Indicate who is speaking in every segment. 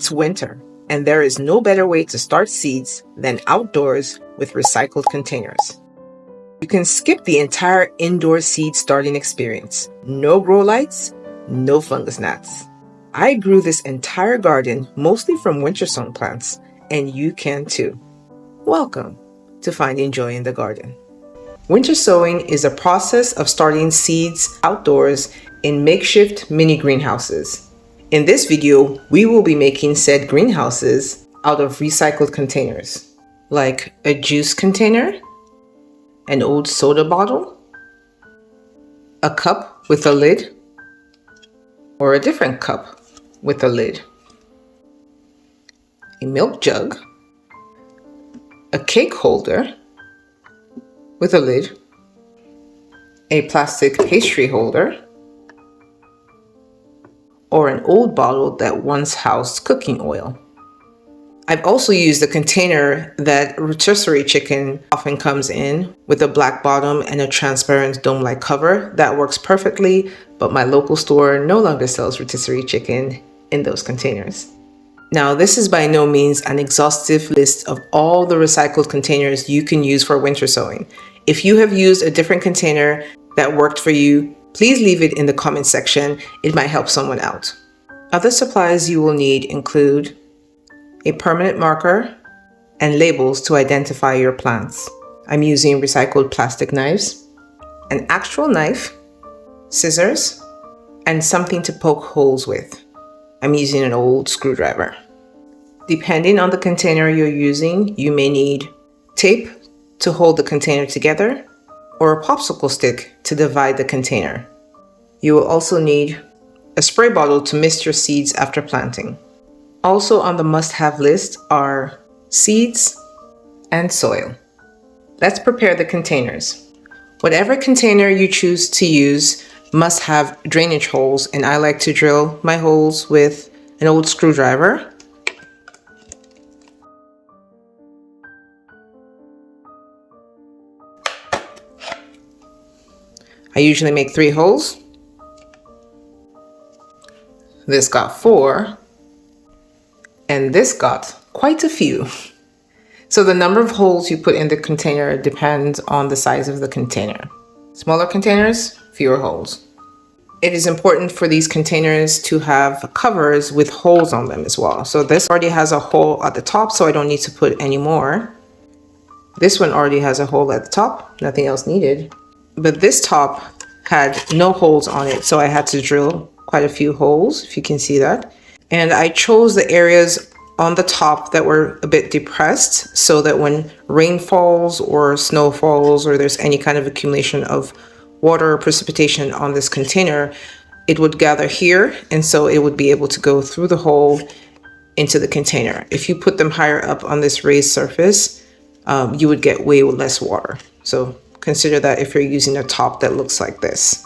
Speaker 1: It's winter, and there is no better way to start seeds than outdoors with recycled containers. You can skip the entire indoor seed starting experience. No grow lights, no fungus gnats. I grew this entire garden mostly from winter sown plants, and you can too. Welcome to Finding Joy in the Garden. Winter sowing is a process of starting seeds outdoors in makeshift mini greenhouses. In this video, we will be making said greenhouses out of recycled containers, like a juice container, an old soda bottle, a cup with a lid, or a different cup with a lid, a milk jug, a cake holder with a lid, a plastic pastry holder, or an old bottle that once housed cooking oil. I've also used a container that rotisserie chicken often comes in, with a black bottom and a transparent dome-like cover. That works perfectly, but my local store no longer sells rotisserie chicken in those containers. Now, this is by no means an exhaustive list of all the recycled containers you can use for winter sowing. If you have used a different container that worked for you, please leave it in the comment section. It might help someone out. Other supplies you will need include a permanent marker and labels to identify your plants. I'm using recycled plastic knives, an actual knife, scissors, and something to poke holes with. I'm using an old screwdriver. Depending on the container you're using, you may need tape to hold the container together, or a popsicle stick to divide the container. You will also need a spray bottle to mist your seeds after planting. Also on the must-have list are seeds and soil. Let's prepare the containers. Whatever container you choose to use must have drainage holes, and I like to drill my holes with an old screwdriver. I usually make 3 holes. This got 4, and this got quite a few. So the number of holes you put in the container depends on the size of the container. Smaller containers, fewer holes. It is important for these containers to have covers with holes on them as well. So this already has a hole at the top, so I don't need to put any more. This one already has a hole at the top, nothing else needed. But this top had no holes on it, so I had to drill quite a few holes, if you can see that. And I chose the areas on the top that were a bit depressed, so that when rain falls or snow falls, or there's any kind of accumulation of water or precipitation on this container, it would gather here, and so it would be able to go through the hole into the container. If you put them higher up on this raised surface, you would get way less water. So consider that if you're using a top that looks like this.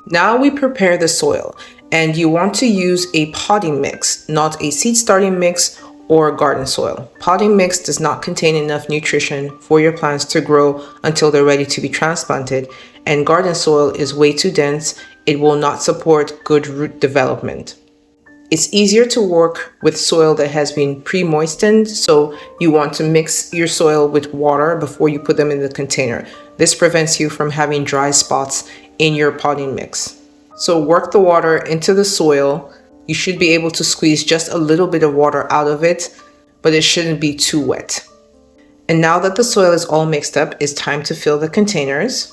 Speaker 1: Now we prepare the soil, and you want to use a potting mix, not a seed starting mix or garden soil. Potting mix does not contain enough nutrition for your plants to grow until they're ready to be transplanted, and garden soil is way too dense. It will not support good root development. It's easier to work with soil that has been pre-moistened, so you want to mix your soil with water before you put them in the container. This prevents you from having dry spots in your potting mix. So work the water into the soil. You should be able to squeeze just a little bit of water out of it, but it shouldn't be too wet. And now that the soil is all mixed up, it's time to fill the containers.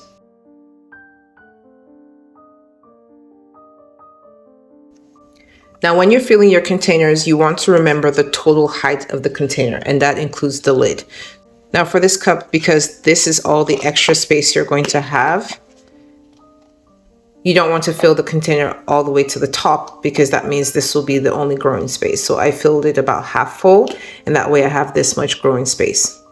Speaker 1: Now, when you're filling your containers, you want to remember the total height of the container, and that includes the lid. Now for this cup, because this is all the extra space you're going to have, you don't want to fill the container all the way to the top, because that means this will be the only growing space. So I filled it about half full, and that way I have this much growing space.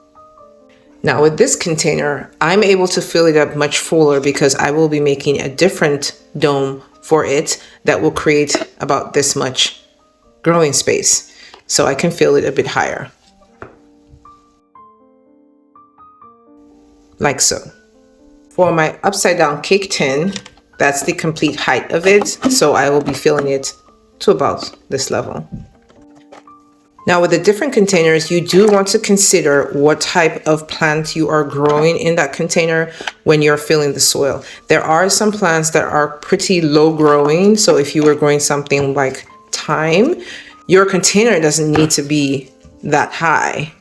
Speaker 1: Now with this container, I'm able to fill it up much fuller because I will be making a different dome for it that will create about this much growing space. So I can fill it a bit higher. Like so. For my upside down cake tin, that's the complete height of it. So I will be filling it to about this level. Now with the different containers, you do want to consider what type of plant you are growing in that container when you're filling the soil. There are some plants that are pretty low growing. So if you were growing something like thyme, your container doesn't need to be that high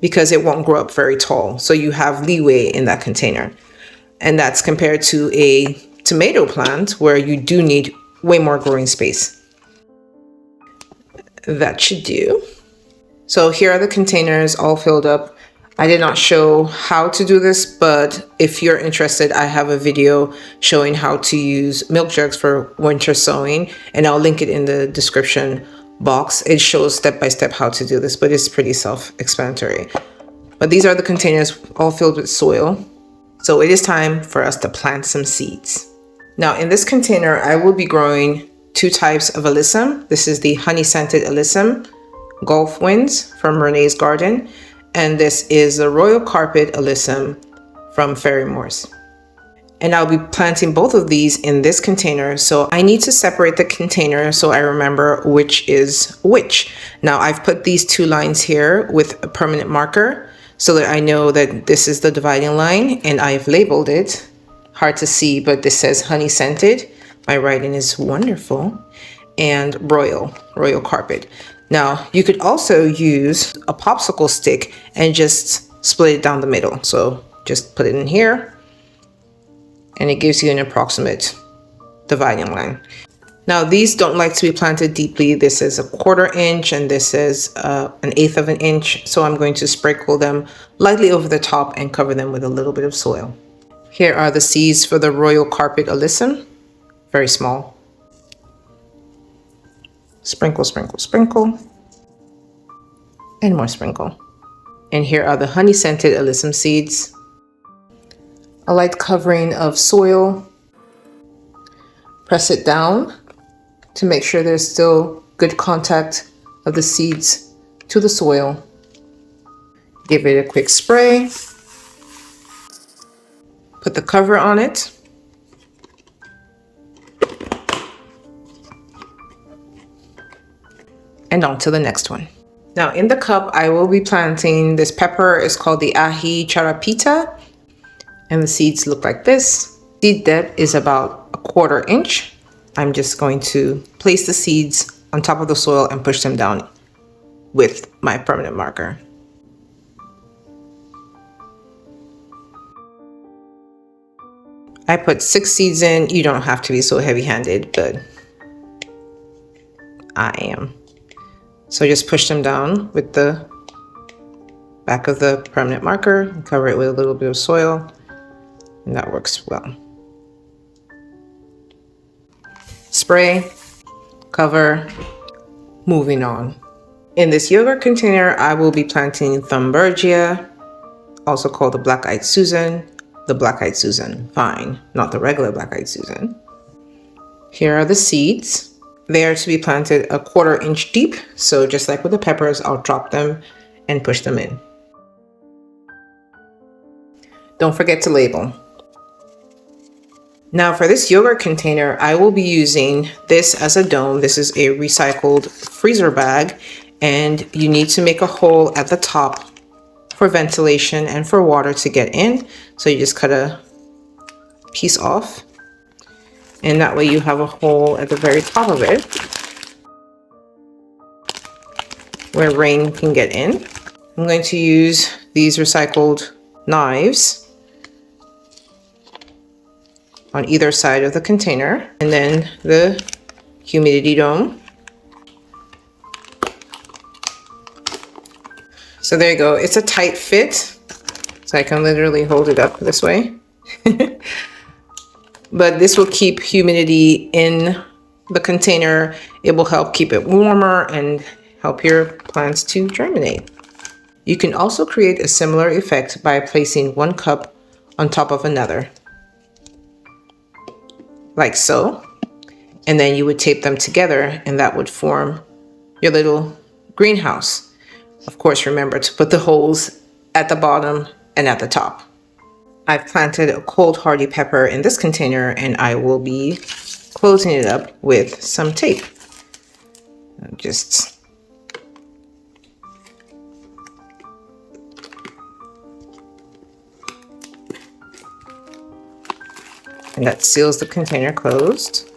Speaker 1: because it won't grow up very tall. So you have leeway in that container. And that's compared to a tomato plant where you do need way more growing space. That should do. So here are the containers all filled up. I did not show how to do this, but if you're interested, I have a video showing how to use milk jugs for winter sowing, and I'll link it in the description box. It shows step by step how to do this, but it's pretty self-explanatory. But these are the containers all filled with soil. So it is time for us to plant some seeds. Now in this container, I will be growing two types of alyssum. This is the honey scented alyssum, Gulf Winds from Renee's Garden, and this is the Royal Carpet Alyssum from Fairy Moors. And I'll be planting both of these in this container, so I need to separate the container so I remember which is which. Now I've put these two lines here with a permanent marker so that I know that this is the dividing line, and I've labeled it. Hard to see, but this says honey scented. My writing is wonderful. And Royal Carpet. Now, you could also use a popsicle stick and just split it down the middle. So just put it in here and it gives you an approximate dividing line. Now, these don't like to be planted deeply. This is 1/4 inch and this is 1/8 of an inch. So I'm going to sprinkle them lightly over the top and cover them with a little bit of soil. Here are the seeds for the Royal Carpet Alyssum, very small. Sprinkle, sprinkle, sprinkle, and more sprinkle. And here are the honey scented alyssum seeds. A light covering of soil. Press it down to make sure there's still good contact of the seeds to the soil. Give it a quick spray. Put the cover on it. And on to the next one. Now in the cup, I will be planting this pepper. It's called the Ahi Charapita. And the seeds look like this. Seed depth is about 1/4 inch. I'm just going to place the seeds on top of the soil and push them down with my permanent marker. I put 6 seeds in. You don't have to be so heavy-handed, but I am. So just push them down with the back of the permanent marker and cover it with a little bit of soil, and that works well. Spray, cover, moving on. In this yogurt container, I will be planting Thunbergia, also called the black-eyed Susan, the black-eyed Susan vine, not the regular black-eyed Susan. Here are the seeds. They are to be planted 1/4 inch deep. So just like with the peppers, I'll drop them and push them in. Don't forget to label. Now for this yogurt container, I will be using this as a dome. This is a recycled freezer bag, and you need to make a hole at the top for ventilation and for water to get in. So you just cut a piece off. And that way you have a hole at the very top of it where rain can get in. I'm going to use these recycled knives on either side of the container, and then the humidity dome. So there you go. It's a tight fit, so I can literally hold it up this way. But this will keep humidity in the container. It will help keep it warmer and help your plants to germinate. You can also create a similar effect by placing one cup on top of another, like so. And then you would tape them together and that would form your little greenhouse. Of course, remember to put the holes at the bottom and at the top. I've planted a cold hardy pepper in this container and I will be closing it up with some tape. Just And that seals the container closed.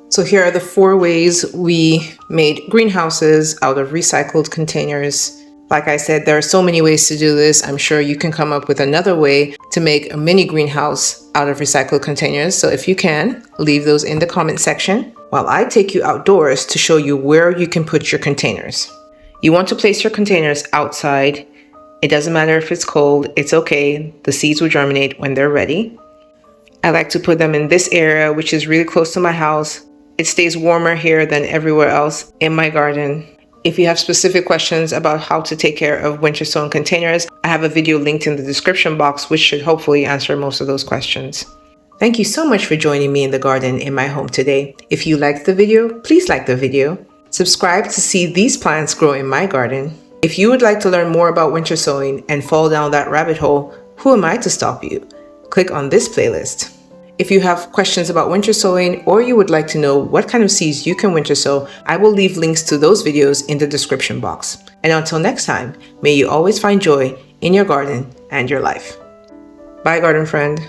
Speaker 1: So here are the 4 ways we made greenhouses out of recycled containers. Like I said, there are so many ways to do this. I'm sure you can come up with another way to make a mini greenhouse out of recycled containers. So if you can, leave those in the comment section while I take you outdoors to show you where you can put your containers. You want to place your containers outside. It doesn't matter if it's cold, it's okay. The seeds will germinate when they're ready. I like to put them in this area, which is really close to my house. It stays warmer here than everywhere else in my garden. If you have specific questions about how to take care of winter sown containers, I have a video linked in the description box, which should hopefully answer most of those questions. Thank you so much for joining me in the garden in my home today. If you liked the video, please like the video. Subscribe to see these plants grow in my garden. If you would like to learn more about winter sowing and fall down that rabbit hole, who am I to stop you? Click on this playlist. If you have questions about winter sowing or you would like to know what kind of seeds you can winter sow, I will leave links to those videos in the description box. And until next time, may you always find joy in your garden and your life. Bye, garden friend.